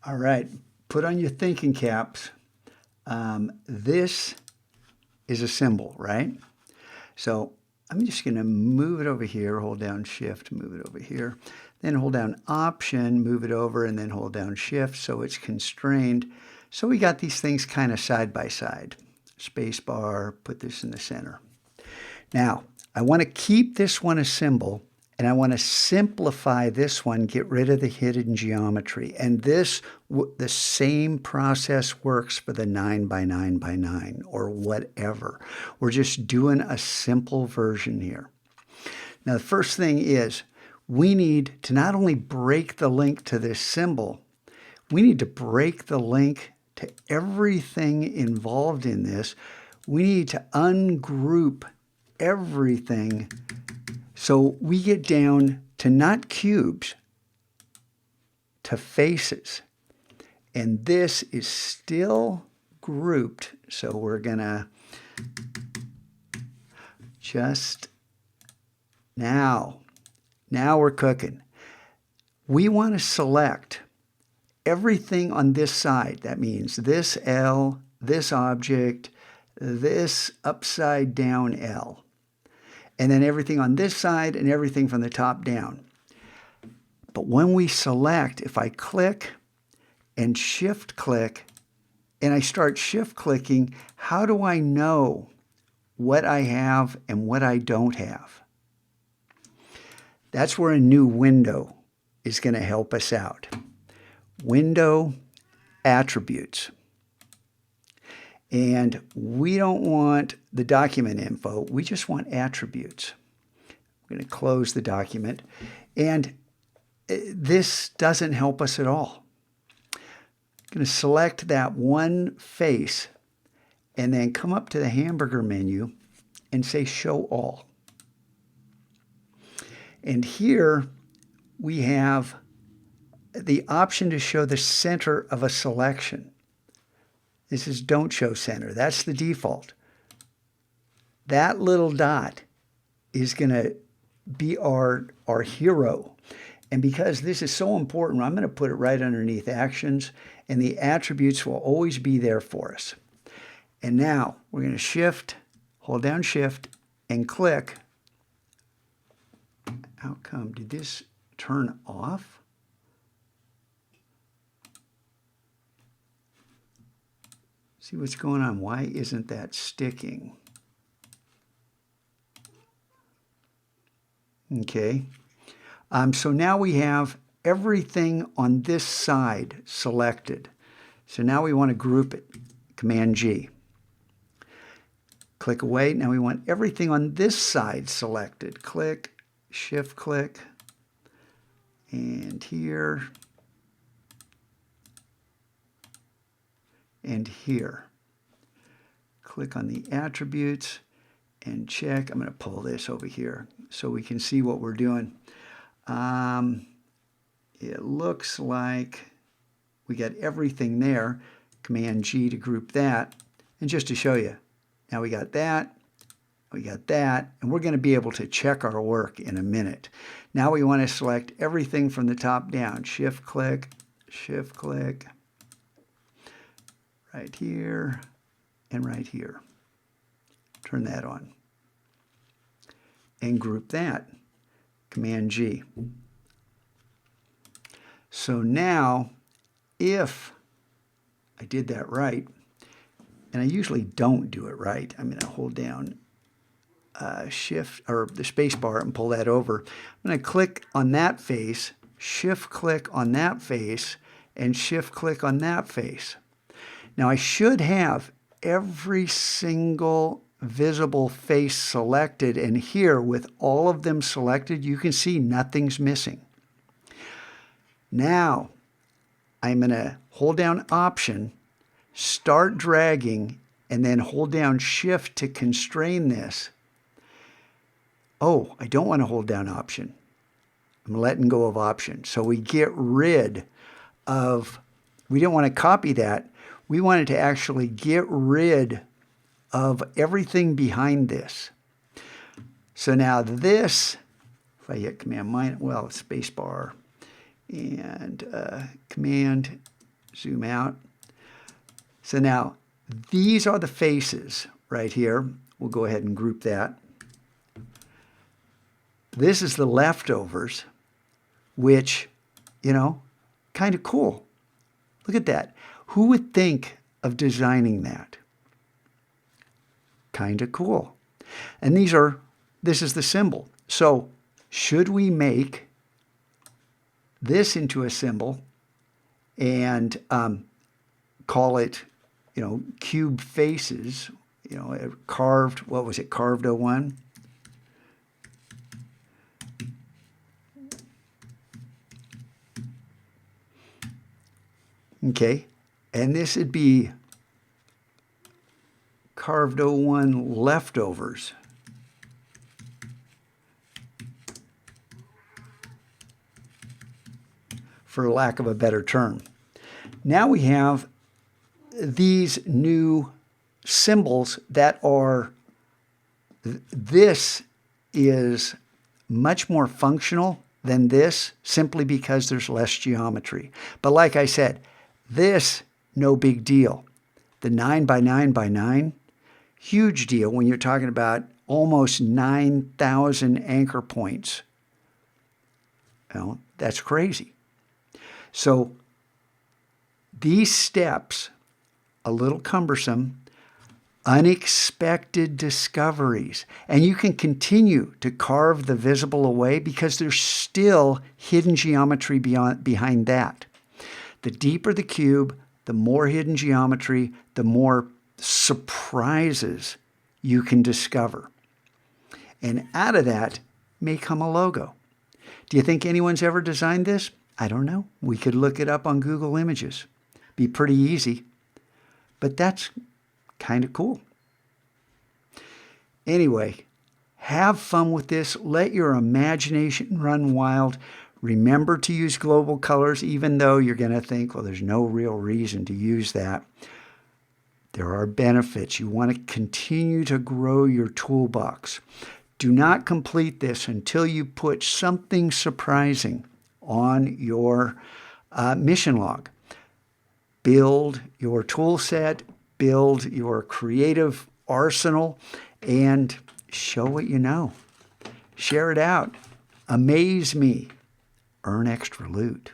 All right, put on your thinking caps. This is a symbol, right? So I'm just going to move it over here, hold down Shift, move it over here. Then hold down Option, move it over, and then hold down Shift so it's constrained. So we got these things kind of side by side. Space bar, put this in the center. Now, I want to keep this one a symbol, and I want to simplify this one, get rid of the hidden geometry. And this, the same process works for the 9 by 9 by 9 or whatever. We're just doing a simple version here. Now, the first thing is we need to not only break the link to this symbol, we need to break the link to everything involved in this. We need to ungroup everything so we get down to not cubes, to faces. And this is still grouped, so we're going to just now we're cooking. We want to select everything on this side. That means this L, this object, this upside down L. And then everything on this side and everything from the top down. But when we select, if I click and shift click, and I start shift clicking, how do I know what I have and what I don't have? That's where a new window is going to help us out. Window, attributes. And we don't want the document info. We just want attributes. I'm going to close the document. And this doesn't help us at all. I'm going to select that one face and then come up to the hamburger menu and say Show All. And here we have the option to show the center of a selection. This is Don't Show Center. That's the default. That little dot is going to be our hero. And because this is so important, I'm going to put it right underneath Actions, and the attributes will always be there for us. And now we're going to Shift, hold down Shift, and click. How come? Did this turn off? See what's going on. Why isn't that sticking? Okay. So now we have everything on this side selected. So now we want to group it. Command G. Click away. Now we want everything on this side selected. Click, shift click, and here, and here. Click on the attributes and check. I'm going to pull this over here so we can see what we're doing. It looks like we got everything there. Command G to group that. And just to show you, now we got that, and we're going to be able to check our work in a minute. Now we want to select everything from the top down. Shift click, right here, and right here. Turn that on. And group that. Command G. So now, if I did that right, and I usually don't do it right, I'm going to hold down Shift or the space bar and pull that over. I'm going to click on that face, shift click on that face, and shift click on that face. Now I should have every single visible face selected, and here with all of them selected, you can see nothing's missing. Now I'm going to hold down Option, start dragging, and then hold down Shift to constrain this. Oh, I don't want to hold down Option. I'm letting go of Option. So we get rid of, we don't want to copy that. We wanted to actually get rid of everything behind this. So now this, if I hit Command minus, well, space bar, and Command zoom out. So now these are the faces right here. We'll go ahead and group that. This is the leftovers, which, you know, kind of cool. Look at that. Who would think of designing that? Kind of cool. And this is the symbol. So should we make this into a symbol and call it, you know, cube faces, you know, carved, what was it, carved 01? Okay, and this would be carved 01 leftovers. For lack of a better term. Now we have these new symbols that are, this is much more functional than this simply because there's less geometry. But like I said, this, no big deal. The 9 by 9 by 9, huge deal when you're talking about almost 9,000 anchor points. You know, that's crazy. So these steps, a little cumbersome, unexpected discoveries. And you can continue to carve the visible away because there's still hidden geometry behind that. The deeper the cube, the more hidden geometry, the more surprises you can discover. And out of that may come a logo. Do you think anyone's ever designed this? I don't know. We could look it up on Google Images. Be pretty easy. But that's kind of cool. Anyway, have fun with this. Let your imagination run wild. Remember to use global colors, even though you're going to think, well, there's no real reason to use that. There are benefits. You want to continue to grow your toolbox. Do not complete this until you put something surprising on your mission log. Build your tool set, build your creative arsenal, and show what you know. Share it out. Amaze me. Earn extra loot.